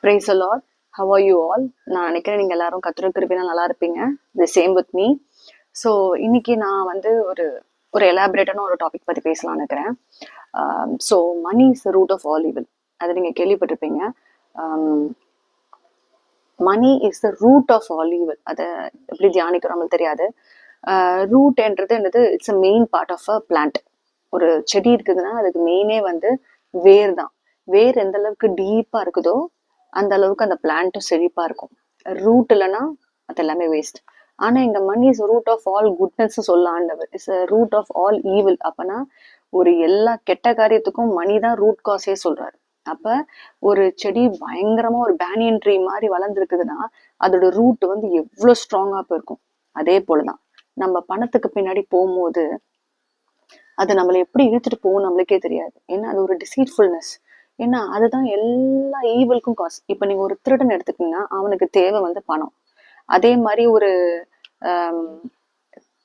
Praise the Lord. How are you all? நான் நினைக்கிறேன் நீங்க எல்லாரும் கர்த்தருடைய கிருபையினால நல்லா இருப்பீங்க. The same with me. So இன்னைக்கு நான் வந்து ஒரு ஒரு எலாபரேட்டான ஒரு டாபிக் பத்தி பேசலாம்னு இருக்கிறேன். So money is the root of all evil. அதை நீங்க கேள்விப்பட்டிருப்பீங்க. Money is the root of all evil. அதை எப்படி தியானிக்கிறோம் நம்மளுக்கு தெரியாது. ரூட்ன்றது என்னது, it's a main part of a plant. ஒரு செடி இருக்குதுன்னா அதுக்கு மெயினே வந்து வேர் தான். வேர் எந்த அளவுக்கு டீப்பா இருக்குதோ அந்த அளவுக்கு அந்த பிளான்ட்டும் செழிப்பா இருக்கும். ரூட் இல்லைன்னா அது எல்லாமே வேஸ்ட். ஆனா எங்க money is root of all goodness சொல்ல ஆண்டவர். Is root of all evil. அப்பனா ஒரு எல்லா கெட்ட காரியத்துக்கும் மணி தான் ரூட் காசே சொல்றாரு. அப்ப ஒரு செடி பயங்கரமா ஒரு பேனியன் ட்ரீ மாதிரி வளர்ந்துருக்குதுன்னா அதோட ரூட் வந்து எவ்வளவு ஸ்ட்ராங்கா போயிருக்கும். அதே போலதான் நம்ம பணத்துக்கு பின்னாடி போகும்போது அது நம்மளை எப்படி இழுத்துட்டு போகும் நம்மளுக்கே தெரியாது. ஏன்னா அது ஒரு டிசீட்ஃபுல்னஸ். ஏன்னா அதுதான் எல்லா ஈவலுக்கும் காஸ். இப்ப நீங்க ஒரு திருடன் எடுத்துக்கீங்கன்னா அவனுக்கு தேவை வந்து பணம். அதே மாதிரி ஒரு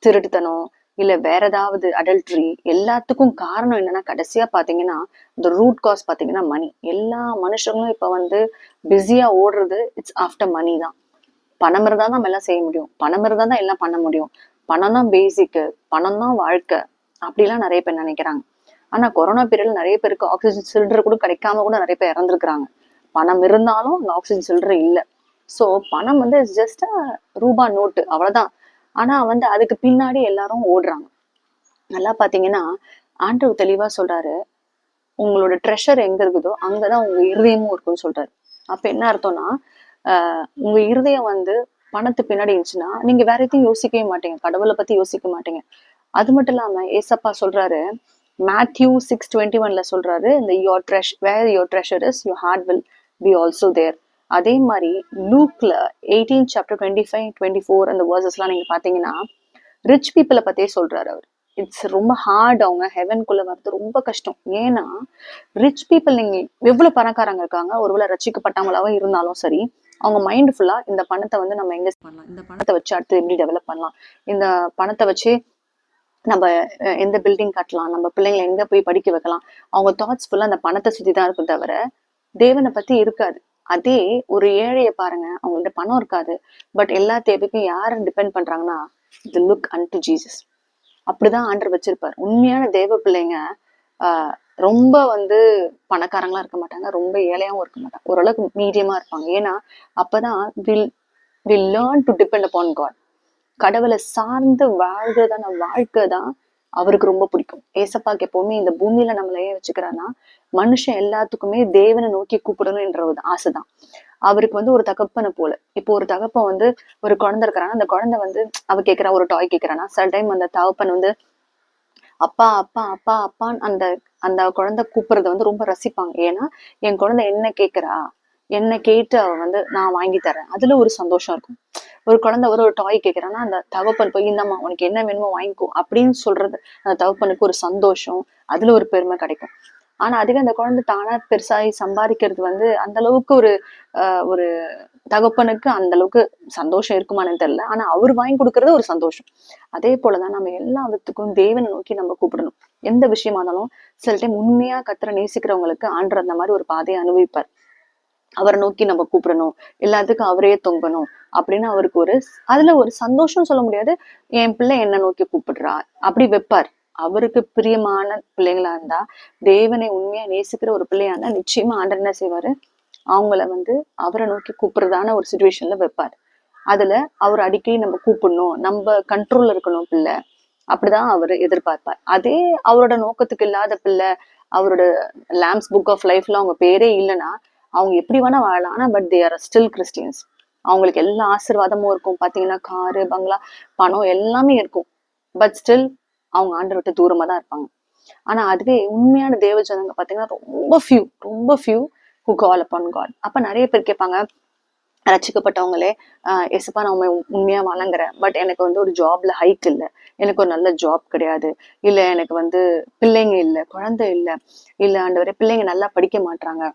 திருட்டுத்தனம் இல்ல வேற ஏதாவது அடல்ட்ரி எல்லாத்துக்கும் காரணம் என்னன்னா கடைசியா பாத்தீங்கன்னா இந்த ரூட் காஸ் பாத்தீங்கன்னா மணி. எல்லா மனுஷங்களும் இப்ப வந்து பிஸியா ஓடுறது இட்ஸ் ஆஃப்டர் மணி தான். பணம் இருந்தா தான் நம்ம எல்லாம் செய்ய முடியும். பணம் இருந்தா தான் எல்லாம் பண்ண முடியும். பணம் தான் பேசிக்கு, பணம் தான் வாழ்க்கை அப்படிலாம் நிறைய பேர் நினைக்கிறாங்க. ஆனா கொரோனா பீரியட்ல நிறைய பேருக்கு ஆக்சிஜன் சிலிண்டர் கூட கிடைக்காம கூட நிறைய பேர் இறந்துருக்குறாங்க. பணம் இருந்தாலும் அந்த ஆக்சிஜன் சிலிண்டர் இல்லை. ஸோ பணம் வந்து ஜஸ்ட் ரூபா நோட்டு அவ்வளவுதான். ஆனா வந்து அதுக்கு பின்னாடி எல்லாரும் ஓடுறாங்க. நல்லா பாத்தீங்கன்னா ஆண்டவர் தெளிவா சொல்றாரு, உங்களோட ட்ரெஷர் எங்க இருக்குதோ அங்கதான் உங்க இருதயமும் இருக்குன்னு சொல்றாரு. அப்ப என்ன அர்த்தம்னா உங்க இருதயம் வந்து பணத்து பின்னாடி இருந்துச்சுன்னா நீங்க வேற எதையும் யோசிக்கவே மாட்டீங்க, கடவுளை பத்தி யோசிக்க மாட்டீங்க. அது மட்டும் இல்லாம ஏசப்பா சொல்றாரு, மேத்யூ 6:21 சொல்றாரு, இந்த where your treasure is your heart will be also there. அதே மாதிரி லூக்ல 18 சாப்டர் 25-24 அந்த வேர்சஸ் எல்லாம் நீங்க பாத்தீங்கன்னா ரிச் பீப்புளை பத்தியே சொல்றாரு அவர். இட்ஸ் ரொம்ப ஹார்ட், அவங்க ஹெவன்குள்ள வர்றது ரொம்ப கஷ்டம். ஏன்னா ரிச் பீப்புள், நீங்க எவ்வளவு பணக்காரங்க இருக்காங்க, ஒருவேளை ரசிக்கப்பட்டவங்களாவே இருந்தாலும் சரி, அவங்க மைண்ட் ஃபுல்லா இந்த பணத்தை வந்து நம்ம எங்க பண்ணலாம், இந்த பணத்தை வச்சு அடுத்து எப்படி டெவலப் பண்ணலாம், இந்த பணத்தை வச்சு நம்ம எந்த பில்டிங் கட்டலாம், நம்ம பிள்ளைங்களை எங்க போய் படிக்க வைக்கலாம். அவங்க தாட்ஸ் ஃபுல்லா அந்த பணத்தை சுத்தி தான் இருக்கும் தவிர தேவனை பத்தி இருக்காது. அதே ஒரு ஏழைய பாருங்க, அவங்கள்ட்ட பணம் இருக்காது, பட் எல்லா தேவைக்கும் யாரை டிபெண்ட் பண்றாங்கன்னா தி லுக் அன்டு ஜீசஸ். அப்படிதான் ஆண்டர் வச்சிருப்பாரு. உண்மையான தேவ பிள்ளைங்க ரொம்ப வந்து பணக்காரங்களா இருக்க மாட்டாங்க, ரொம்ப ஏழையாவும் இருக்க மாட்டாங்க, ஓரளவுக்கு மீடியமா இருப்பாங்க. ஏன்னா அப்பதான் will learn to depend upon God. கடவுளை சார்ந்து வாழ்கிறதான வாழ்க்கை தான் அவருக்கு ரொம்ப பிடிக்கும். ஏசப்பாக்கு எப்பவுமே இந்த பூமியில நம்மள ஏன் வச்சுக்கிறான்னா, மனுஷன் எல்லாத்துக்குமே தேவனை நோக்கி கூப்பிடணும் என்ற ஒரு ஆசைதான் அவருக்கு. வந்து ஒரு தகப்பனை போல, இப்போ ஒரு தகப்பன் வந்து ஒரு குழந்தை இருக்கிறான்னா அந்த குழந்தை வந்து அவ கேட்கிறா, ஒரு டாய் கேட்கிறான்னா சில டைம் அந்த தகப்பன் வந்து அப்பா அப்பா அப்பா அப்பான்னு அந்த அந்த குழந்தை கூப்பிடுறத வந்து ரொம்ப ரசிப்பாங்க. ஏன்னா என் குழந்தை என்ன கேட்கிறா, என்ன கேட்டு அவ வந்து நான் வாங்கி தரேன், அதுல ஒரு சந்தோஷம் இருக்கும். ஒரு குழந்தை ஒரு டாய் கேட்கிறான்னா அந்த தகப்பன் போய் இந்தம்மா உனக்கு என்ன வேணுமோ வாங்கிக்கோ அப்படின்னு சொல்றது அந்த தகப்பனுக்கு ஒரு சந்தோஷம், அதுல ஒரு பெருமை கிடைக்கும். ஆனா அதுவே அந்த குழந்தை தானா பெருசாகி சம்பாதிக்கிறது வந்து அந்த அளவுக்கு ஒரு தகப்பனுக்கு அந்த அளவுக்கு சந்தோஷம் இருக்குமான்னு தெரியல. ஆனா அவர் வாங்கி கொடுக்கறது ஒரு சந்தோஷம். அதே போலதான் நம்ம எல்லா விதத்துக்கும் தேவனை நோக்கி நம்ம கூப்பிடணும். எந்த விஷயமா இருந்தாலும் சில டைம் உண்மையா கத்தரை நேசிக்கிறவங்களுக்கு ஆண்டர் அந்த மாதிரி ஒரு பாதையை அனுபவிப்பார். அவரை நோக்கி நம்ம கூப்பிடணும், எல்லாத்துக்கும் அவரே தொங்கணும் அப்படின்னு அவருக்கு அதுல ஒரு சந்தோஷம் சொல்ல முடியாது. என் பிள்ளை என்ன நோக்கி கூப்பிடுறா அப்படி வைப்பார். அவருக்கு பிரியமான பிள்ளைங்களா இருந்தா, தேவனை உண்மையா நேசிக்கிற ஒரு பிள்ளையா இருந்தா நிச்சயமா ஆண்டர் என்ன செய்வாரு, அவங்கள வந்து அவரை நோக்கி கூப்பிடுறதான ஒரு சுச்சுவேஷன்ல வைப்பார். அதுல அவர் அடிக்கடி நம்ம கூப்பிடணும், நம்ம கண்ட்ரோல்ல இருக்கணும் பிள்ளை, அப்படிதான் அவர் எதிர்பார்ப்பார். அதே அவரோட நோக்கத்துக்கு இல்லாத பிள்ளை, அவரோட லாம்ஸ் புக் ஆஃப் லைஃப்ல அவங்க பேரே இல்லைன்னா அவங்க எப்படி வேணா வாழலாம், ஆனா but they are still Christians. அவங்களுக்கு எல்லா ஆசீர்வாதமும் இருக்கும், பாத்தீங்கன்னா காரு பங்களா பணம் எல்லாமே இருக்கும், பட் ஸ்டில் அவங்க ஆண்டை விட்டு தூரமா தான் இருப்பாங்க. ஆனா அதுவே உண்மையான தேவ ஜனங்க பாத்தீங்கன்னா ரொம்ப few who call upon God. அப்ப நிறைய பேர் கேட்பாங்க, ரசிக்கப்பட்டவங்களே, எசப்பா நான் உண்மையா வணங்குறேன், பட் எனக்கு வந்து ஒரு ஜாப்ல ஹைக் இல்லை, எனக்கு ஒரு நல்ல ஜாப் கிடையாது, இல்ல எனக்கு வந்து பிள்ளைங்க இல்லை, குழந்தை இல்லை, இல்ல ஆண்டவரே பிள்ளைங்க நல்லா படிக்க மாட்டாங்க,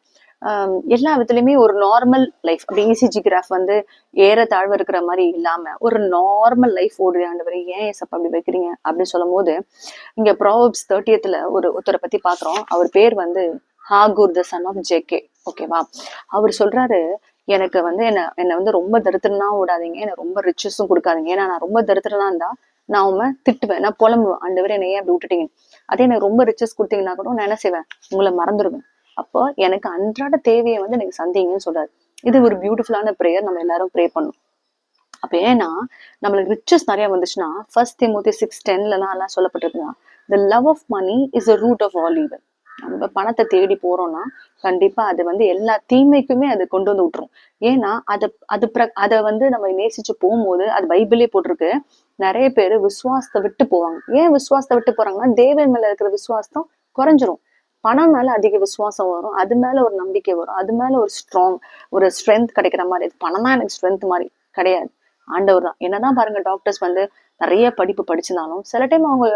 எல்லா விதத்துலயுமே ஒரு நார்மல் லைஃப், அப்படி இசிஜி கிராஃப் வந்து ஏற தாழ்வு இருக்கிற மாதிரி இல்லாம ஒரு நார்மல் லைஃப் ஓடுது, ஆண்டவரே ஏன் ஏசப்பா அப்படி வைக்கிறீங்க அப்படின்னு சொல்லும் போது, இங்க ப்ராவர்ப்ஸ் 30th ஒருத்தரை பத்தி பாக்குறோம். அவர் பேர் வந்து ஹாகூர் த சன் ஆஃப் ஜேகே. ஓகேவா? அவர் சொல்றாரு, எனக்கு வந்து என்ன வந்து ரொம்ப தரித்திரனா விடாதீங்க, எனக்கு ரொம்ப ரிச்சஸும் கொடுக்காதீங்க. ஏன்னா நான் ரொம்ப தரித்திரனா இருந்தா நான் உண்மை திட்டுவேன், நான் புலம்புவேன், ஆண்டவரே என்னை ஏன் அப்படி விட்டுட்டீங்க. அதே எனக்கு ரொம்ப ரிச்சஸ் கொடுத்தீங்கன்னா கூட நான் என்ன செய்வேன், உங்களை மறந்துடுவேன். அப்போ எனக்கு அன்றாட தேவையை வந்து எனக்கு சந்திங்கன்னு சொல்றாரு. இது ஒரு பியூட்டிஃபுல்லான ப்ரேயர், நம்ம எல்லாரும் ப்ரே பண்ணணும். அப்ப ஏன்னா நம்மளுக்கு ரிச்சஸ் நிறைய வந்துச்சுன்னா, ஃபர்ஸ்ட் திமோத்தி 6:10 எல்லாம் சொல்லப்பட்டிருக்குன்னா, the love of money is a root of all evil. நம்ம பணத்தை தேடி போறோம்னா கண்டிப்பா அது வந்து எல்லா தீமைக்குமே அது கொண்டு வந்து விட்டுரும். ஏன்னா அதை வந்து நம்ம நேசிச்சு போகும்போது, அது பைபிளே போட்டிருக்கு, நிறைய பேர் விசுவாசத்தை விட்டு போவாங்க. ஏன் விசுவாசத்தை விட்டு போறாங்கன்னா, தேவன் மேல இருக்கிற விசுவாசம் குறைஞ்சிரும். பணம் மேல அதிக விசுவாசம் வரும், அது மேல ஒரு நம்பிக்கை வரும், அது மேல ஒரு ஸ்ட்ரென்த் கிடைக்கிற மாதிரி. பணம் தான் எனக்கு ஸ்ட்ரென்த் மாதிரி கிடையாது, ஆண்டவர் தான். என்னதான் பாருங்க, டாக்டர்ஸ் வந்து நிறைய படிப்பு படிச்சிருந்தாலும் சில டைம் அவங்க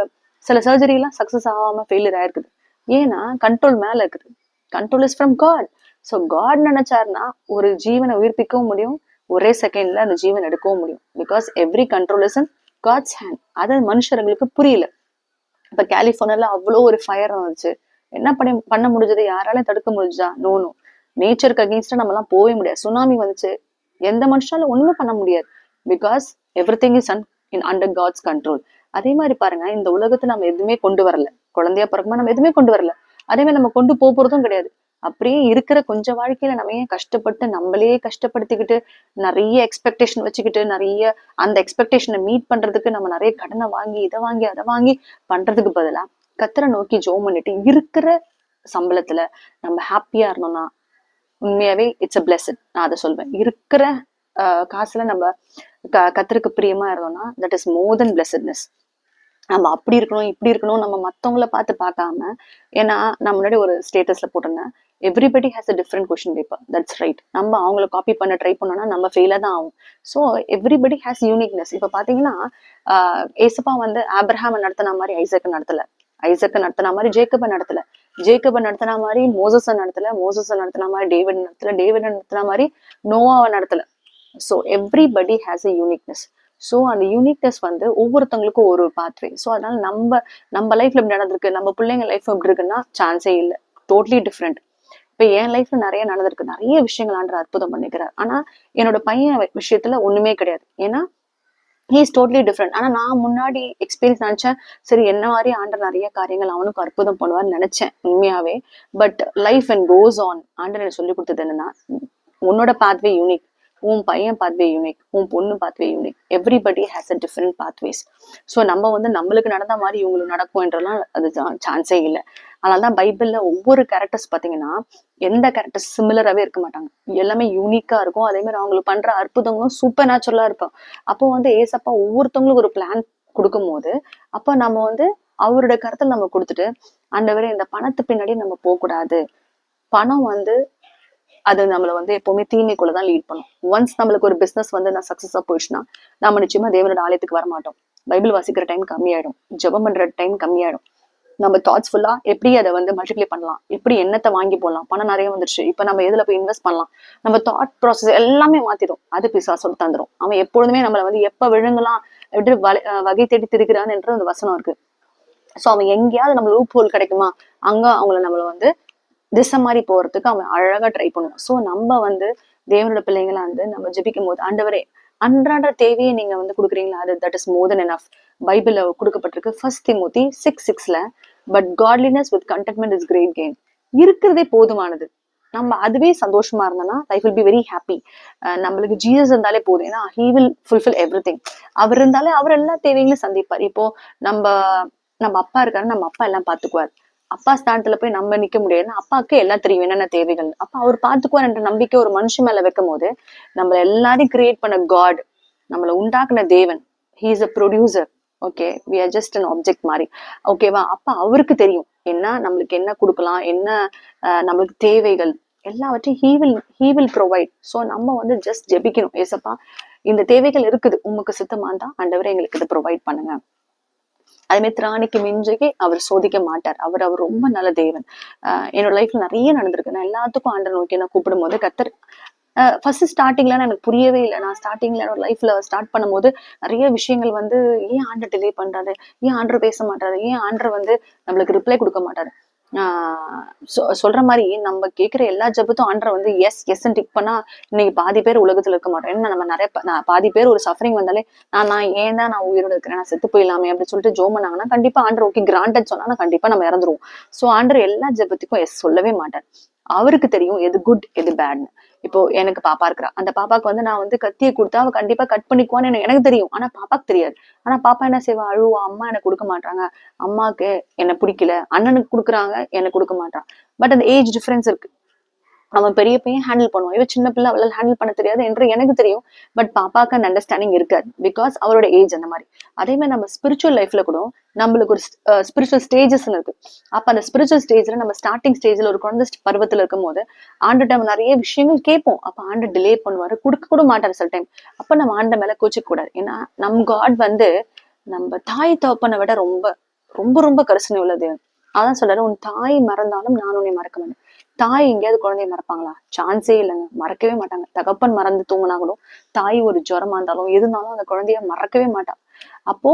சில சர்ஜரி எல்லாம் சக்சஸ் ஆகாம ஃபெயிலியர் ஆயிருக்குது. ஏன்னா கண்ட்ரோல் மேல இருக்குது. Control is from God. So God நினைச்சாருன்னா ஒரு ஜீவனை உயிர்ப்பிக்கவும் முடியும், ஒரே செகண்ட்ல அந்த ஜீவன் எடுக்கவும் முடியும். Because every control is in God's hand. அது மனுஷர்களுக்கு புரியல. இப்ப கலிபோர்னியால அவ்வளோ ஒரு ஃபயர் வந்துச்சு, என்ன பண்ண முடிஞ்சது? யாராலையும் தடுக்க முடிஞ்சா? நோ. நேச்சருக்கு அகேன்ஸ்டா நம்ம எல்லாம் போகவே முடியாது. சுனாமி வந்துச்சு, எந்த மனுஷாலும் ஒண்ணுமே பண்ண முடியாது. Because everything is under God's control. அதே மாதிரி பாருங்க, இந்த உலகத்தை நம்ம எதுவுமே கொண்டு வரல. குழந்தையா பிறக்குமா நம்ம எதுவுமே கொண்டு வரல, அதே மாதிரி நம்ம கொண்டு போறதும் கிடையாது. அப்படியே இருக்கிற கொஞ்சம் வாழ்க்கையில நம்ம ஏன் கஷ்டப்பட்டு நம்மளே கஷ்டப்படுத்திக்கிட்டு, நிறைய எக்ஸ்பெக்டேஷன் வச்சுக்கிட்டு, நிறைய அந்த எக்ஸ்பெக்டேஷனை மீட் பண்றதுக்கு நம்ம நிறைய கடனை வாங்கி இதை வாங்கி அதை வாங்கி பண்றதுக்கு பதிலா கத்தரை நோக்கி ஜெபம் பண்ணிட்டு இருக்கிற சம்பளத்துல நம்ம ஹாப்பியா இருந்தோம்னா உண்மையாவே இட்ஸ் அ பிளெஸட். நான் அதை சொல்வேன். இருக்கிற காசுல நம்ம கத்தருக்கு பிரியமா இருந்தோம்னா தட் இஸ் மோர் தென் பிளெஸட்னஸ். நம்ம அப்படி இருக்கணும் இப்படி இருக்கணும் நம்ம மத்தவங்கள பார்த்து பார்க்காம, ஏன்னா நான் முன்னாடி ஒரு ஸ்டேட்டஸ்ல போட்டிருந்தேன், everybody has a different question paper, that's right. நம்ம அவங்கள காப்பி பண்ண ட்ரை பண்ணோம்னா நம்ம ஃபெயிலா தான் ஆகும். So everybody has uniqueness. இப்ப பாத்தீங்கன்னா ஏசப்பா வந்து ஆப்ரஹாம் நடத்தின மாதிரி ஐசக் நடத்தல, ஐசக் நடத்தின மாதிரி ஜேக்கபை நடத்தல, ஜேக்கபை நடத்தின மாதிரி மோசஸை நடத்தின மாதிரி டேவிட் நடத்தின மாதிரி நோவாவை நடத்தல. So everybody has a uniqueness. So அந்த யூனிக்னஸ் வந்து ஒவ்வொருத்தவங்களுக்கும் ஒரு பாத்வே. ஸோ அதனால நம்ம லைஃப்ல இப்படி நடந்திருக்கு, நம்ம பிள்ளைங்க லைஃப் எப்படி இருக்குன்னா சான்ஸே இல்லை, டோட்டலி டிஃப்ரெண்ட். இப்ப என் லைஃப்ல நிறைய நடந்திருக்கு, நிறைய விஷயங்கள் ஆண்டு அற்புதம் பண்ணிக்கிறார். ஆனா என்னோட பையன் விஷயத்துல ஒண்ணுமே கிடையாது. ஏன்னா ஹீஸ் டோட்டலி டிஃப்ரெண்ட். ஆனா நான் முன்னாடி எக்ஸ்பீரியன்ஸ் நினைச்சேன், சரி என்ன மாதிரி ஆண்டர் நிறைய காரியங்கள் அவனுக்கு அற்புதம் பண்ணுவார்னு நினைச்சேன் உண்மையாவே. But life and goes on. ஆண்டர் எனக்கு சொல்லி கொடுத்தது என்னன்னா, உன்னோட பாத்வே யூனிக், உன் பையன் பாத்வே யூனிக், உன் பொண்ணு pathway unique. Everybody has a different pathways. So நம்ம வந்து நம்மளுக்கு நடந்த மாதிரி இவங்களுக்கு நடக்கும் என்றெல்லாம் அது சான்ஸே இல்லை. அதனாலதான் பைபிள்ல ஒவ்வொரு கேரக்டர்ஸ் பாத்தீங்கன்னா எந்த கேரக்டர்ஸ் சிமிலராகவே இருக்க மாட்டாங்க, எல்லாமே யூனிக்கா இருக்கும். அதே மாதிரி அவங்களுக்கு பண்ற அற்புதங்களும் சூப்பர் நேச்சுரலா இருக்கும். அப்போ வந்து ஏசப்பா ஒவ்வொருத்தவங்களுக்கு ஒரு பிளான் கொடுக்கும் போது, அப்ப நம்ம வந்து அவரோட கருத்துல நம்ம கொடுத்துட்டு, ஆண்டவரே இந்த பணத்து பின்னாடி நம்ம போகக்கூடாது, பணம் வந்து அது நம்மளை வந்து எப்பவுமே தீமைக்குள்ளதான் லீட் பண்ணும். ஒன்ஸ் நம்மளுக்கு ஒரு பிசினஸ் வந்து நான் சக்சஸா போயிடுச்சுன்னா நம்ம நிச்சயமா தேவனோட ஆலயத்துக்கு வர மாட்டோம், பைபிள் வாசிக்கிற டைம் கம்மியாயிடும், ஜெபம் பண்ற டைம் கம்மியாயிடும். நம்ம தாட்ஸ் ஃபுல்லா எப்படி அதை வந்து மல்டிப்ளை பண்ணலாம், எப்படி எண்ணத்தை வாங்கி போடலாம், பணம் நிறைய வந்துருச்சு இப்ப நம்ம எதுல போய் இன்வெஸ்ட் பண்ணலாம், நம்ம தாட் ப்ராசஸ் எல்லாமே மாத்திடும். அது பிசாசோட தந்துரும். அவன் எப்பொழுதுமே நம்மளை வந்து எப்ப விழுங்கலாம் எப்படி வகை தேடி திரிக்கிறான்னு என்ற அந்த வசனம் இருக்கு. சோ அவன் எங்கேயாவது நம்ம லூப் ஹோல் கிடைக்குமா அங்க அவங்கள நம்மள வந்து திசை மாதிரி போறதுக்கு அவன் அழகா ட்ரை பண்ணுவான். சோ நம்ம வந்து தேவனோட பிள்ளைங்களா வந்து நம்ம ஜெபிக்கும் போது, ஆண்டவரே அன்றாட தேவையை நீங்க வந்து கொடுக்குறீங்களா, அது that is more than enough. பைபிள்ல கொடுக்கப்பட்டிருக்கு first Timothy 6:6 but godliness with contentment is great gain. இருக்கிறதே போதுமானது. நம்ம அதுவே சந்தோஷமா இருந்தோம்னா life will be very happy. நம்மளுக்கு ஜீசஸ் இருந்தாலே போதும், ஏன்னா he will fulfil everything. அவர் இருந்தாலே அவர் எல்லா தேவைகளையும் சந்திப்பார். இப்போ நம்ம நம்ம அப்பா இருக்காரு, நம்ம அப்பா எல்லாம் பாத்துக்குவார். அப்பா ஸ்தானத்துல போய் நம்ம நிக்க முடியாதுன்னா அப்பாவுக்கு எல்லாம் தெரியும் என்னென்ன தேவைகள், அப்ப அவர் பாத்துக்குவார் என்ற நம்பிக்கை ஒரு மனுஷன் மேல வைக்கும் போது, நம்ம எல்லாரையும் கிரியேட் பண்ண காட், நம்மளை உண்டாக்குன தேவன், he is a producer. Okay, we are just an object மாதிரி. ஓகேவா? அப்ப அவருக்கு தெரியும் என்ன நம்மளுக்கு என்ன கொடுக்கலாம், என்ன நம்மளுக்கு தேவைகள் எல்லாவற்றையும் ஹீ வில் ப்ரொவைட். ஸோ நம்ம வந்து ஜஸ்ட் ஜெபிக்கணும், ஏசப்பா இந்த தேவைகள் இருக்குது, உமக்கு சித்தமா தான் ஆண்டவரே எங்களுக்கு இதை ப்ரொவைட் பண்ணுங்க. அதே மாதிரி திராணிக்கு மிஞ்சிக்கு அவர் சோதிக்க மாட்டார். அவர் ரொம்ப நல்ல தேவன். என்னோட லைஃப்ல நிறைய நடந்திருக்கு. நான் எல்லாத்துக்கும் ஆண்டரை நோக்கி நான் கூப்பிடும் போது கத்தர் ஃபர்ஸ்ட் ஸ்டார்டிங்ல எனக்கு புரியவே இல்லை. நான் ஸ்டார்டிங்ல என்னோட லைஃப்ல ஸ்டார்ட் பண்ணும்போது நிறைய விஷயங்கள் வந்து, ஏன் ஆண்டர் டிலே பண்றாரு, ஏன் ஆண்டர் பேச மாட்டாரு, ஏன் ஆண்டர் வந்து நம்மளுக்கு ரிப்ளை கொடுக்க மாட்டாரு. சொல்ற மாதிரி நம்ம கேட்கிற எல்லா ஜபத்தும் ஆண்டரை வந்து எஸ் எஸ் டிக் பண்ணா இன்னைக்கு பாதி பேர் உலகத்துல இருக்க மாட்டோம். என்ன நம்ம நிறைய பாதி பேர் ஒரு சஃபரிங் வந்தாலே நான் ஏன் தான் நான் உயிரோட இருக்கிறேன், நான் செத்து போயிடலாமே அப்படின்னு சொல்லிட்டு ஜோம் பண்ணாங்கன்னா கண்டிப்பா ஆண்டர் ஓகே கிராண்டட் சொன்னா கண்டிப்பா நம்ம இறந்துருவோம். சோ ஆண்டர் எல்லா ஜபத்துக்கும் எஸ் சொல்லவே மாட்டார். அவருக்கு தெரியும் எது குட் எது பேட்னு. இப்போ எனக்கு பாப்பா இருக்கிறா, அந்த பாப்பாக்கு வந்து நான் வந்து கத்தியை கொடுத்தா அவ கண்டிப்பா கட் பண்ணிக்குவான்னு எனக்கு தெரியும். ஆனா பாப்பாக்கு தெரியாது. ஆனா பாப்பா என்ன செய்வா, அழுவா, அம்மா எனக்கு கொடுக்க மாட்டாங்க, அம்மாக்கு என்ன பிடிக்கல, அண்ணனுக்கு கொடுக்குறாங்க எனக்கு கொடுக்க மாட்டான். பட் அந்த ஏஜ் டிஃபரன்ஸ் இருக்கு. அவன் பெரிய பையன் ஹேண்டில் பண்ணுவான், இவன் சின்ன பிள்ளை, அவளால் ஹேண்டில் பண்ண தெரியாது என்று எனக்கு தெரியும். பட் பாப்பாக்கு அந்த அண்டர்ஸ்டாண்டிங் இருக்காது, பிகாஸ் அவரோட ஏஜ் அந்த மாதிரி. அதே மாதிரி நம்ம ஸ்பிரிச்சுவல் லைஃப்ல கூட நம்மளுக்கு ஒரு ஸ்பிரிச்சுவல் ஸ்டேஜஸ் இருக்கு. அப்ப அந்த ஸ்பிரிச்சுவல் ஸ்டேஜ்ல நம்ம ஸ்டார்டிங் ஸ்டேஜ்ல ஒரு குழந்தை பருவத்துல இருக்கும் போது ஆண்டுகிட்ட நம்ம நிறைய விஷயங்கள் கேட்போம். அப்ப ஆண்டு டிலே பண்ணுவாரு, கொடுக்க கூட மாட்டாரு சில டைம். அப்ப நம்ம ஆண்ட மேல கோச்சிக்க கூடாது. ஏன்னா நம் காட் வந்து நம்ம தாய் தகப்பனை விட ரொம்ப ரொம்ப ரொம்ப கரிசனை உள்ளது. அதான் சொல்றாரு, உன் தாய் மறந்தாலும் நான் உன்னை மறக்க மாட்டேன். தாய் எங்கேயாவது குழந்தைய மறப்பாங்களா? சான்ஸே இல்லைங்க, மறக்கவே மாட்டாங்க. தகப்பன் மறந்து தூங்கினா கூட தாய் ஒரு ஜுரமா இருந்தாலும் எதுனாலும் அந்த குழந்தைய மறக்கவே மாட்டான். அப்போ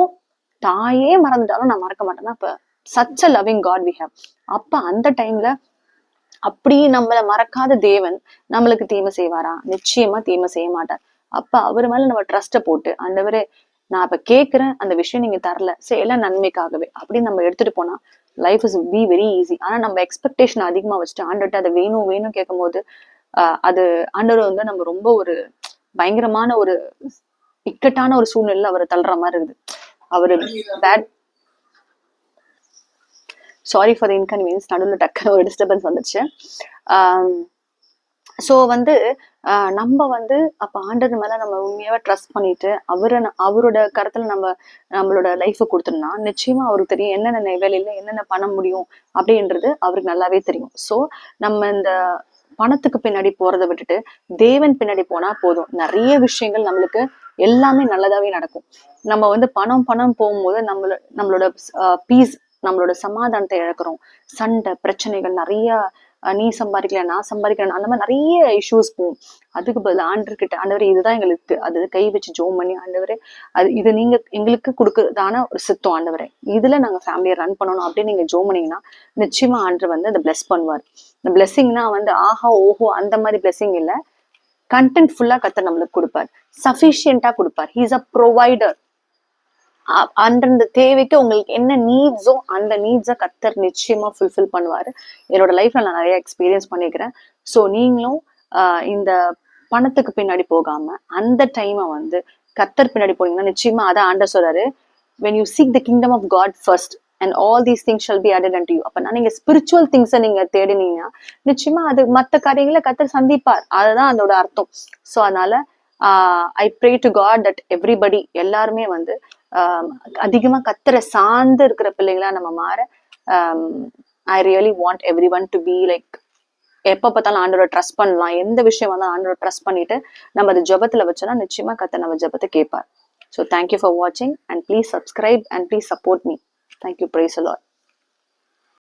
தாயே மறந்துட்டாலும் நான் மறக்க மாட்டேன்னா அப்ப such a loving God we have. அப்ப அந்த டைம்ல அப்படி நம்மள மறக்காத தேவன் நம்மளுக்கு தீமை செய்வாரா? நிச்சயமா தீமை செய்ய மாட்டார். அப்ப அவர் மேல நம்ம ட்ரஸ்ட போட்டு, ஆண்டவரே நான் இப்ப கேட்கிறேன், அந்த விஷயம் நீங்க தரல, சரி எல்லாம் நன்மைக்காகவே அப்படின்னு நம்ம எடுத்துட்டு போனா life is be very easy. ஆனா நம்ம எக்ஸ்பெக்டேஷன் அதிகமா வச்சுட்டு ஆண்டர்ட்ட அதை வேணும் வேணும் கேட்கும் போது அது ஆண்டவர் வந்து நம்ம ரொம்ப ஒரு பயங்கரமான ஒரு இக்கட்டான ஒரு சூழ்நிலையில அவரை தள்ளுற மாதிரி இருக்குது. அவரு but sorry for the inconvenience, நடுவில் டக்குன்னு ஒரு டிஸ்டர்பன்ஸ் வந்துச்சு. ஸோ வந்து நம்ம வந்து அப்ப ஆண்டவர் மேல நம்ம உண்மையாவே ட்ரஸ்ட் பண்ணிட்டு அவரோட கருத்துல நம்மளோட லைஃபை கொடுத்துட்டோம்னா நிச்சயமா அவருக்கு தெரியும் என்னென்ன வேலையில என்னென்ன பண்ண முடியும் அப்படின்றது அவருக்கு நல்லாவே தெரியும். ஸோ நம்ம இந்த பணத்துக்கு பின்னாடி போறதை விட்டுட்டு தேவன் பின்னாடி போனா போதும், நிறைய விஷயங்கள் நம்மளுக்கு எல்லாமே நல்லதாவே நடக்கும். நம்ம வந்து பணம் போகும்போது நம்மளோட பீஸ், நம்மளோட சமாதானத்தை இழக்கிறோம். சண்டை பிரச்சனைகள் நிறைய, நீ சம்பாதிக்கல நான் சம்பாதிக்கிறேன், அந்த மாதிரி நிறைய இஷ்யூஸ் போகும். அதுக்கு பதில் ஆண்டர்கிட்ட ஆண்டவரே இதுதான் எங்களுக்கு, அது கை வச்சு ஜோம் பண்ணி ஆண்டவரே அது இது நீங்க எங்களுக்கு கொடுக்கறதான ஒரு சித்தம் ஆண்டவரே, இதுல நாங்க ஃபேமிலியை ரன் பண்ணணும் அப்படின்னு நீங்க ஜோம் பண்ணீங்கன்னா நிச்சயமா ஆண்டவர் வந்து அதை பிளஸ் பண்ணுவார். இந்த பிளெஸிங்னா வந்து ஆஹா ஓஹோ அந்த மாதிரி பிளெஸிங் இல்ல, கண்டென்ட் ஃபுல்லா கர்த்தர் நம்மளுக்கு கொடுப்பார், சஃபிஷியன்டா கொடுப்பார். He is a provider. அந்தந்த தேவைக்கு உங்களுக்கு என்ன நீட்ஸோ அந்த நீட்ஸை கர்த்தர் நிச்சயமா ஃபுல்ஃபில் பண்ணுவாரு. என்னோட லைஃப்ல நான் நிறைய எக்ஸ்பீரியன்ஸ் பண்ணிக்கிறேன். ஸோ நீங்களும் இந்த பணத்துக்கு பின்னாடி போகாம அந்த டைமை வந்து கர்த்தர் பின்னாடி போனீங்கன்னா நிச்சயமா அதான் ஆண்டவர் சொல்றாரு, when you seek the kingdom of God first and all these things shall be added unto you. அப்ப நீங்க ஸ்பிரிச்சுவல் திங்ஸை நீங்க தேடினீங்கன்னா நிச்சயமா அது மற்ற காரியங்களை கர்த்தர் சந்திப்பார். அதுதான் அதோட அர்த்தம். ஸோ அதனால I pray to God that everybody எல்லாருமே வந்து அதிகமா கர்த்தரை சார்ந்து இருக்கிற பிள்ளைங்களா நம்ம மாற. I really want everyone to be like எப்ப பார்த்தாலும் ஆண்டவரை ட்ரஸ்ட் பண்ணலாம், எந்த விஷயம் வந்தாலும் ஆண்டவரை ட்ரஸ்ட் பண்ணிட்டு நம்ம அது ஜபத்துல வச்சோம்னா நிச்சயமா கர்த்தர் நம்ம ஜபத்தை கேட்பார். So thank you for watching and please subscribe and please support me. Thank you. Praise the Lord.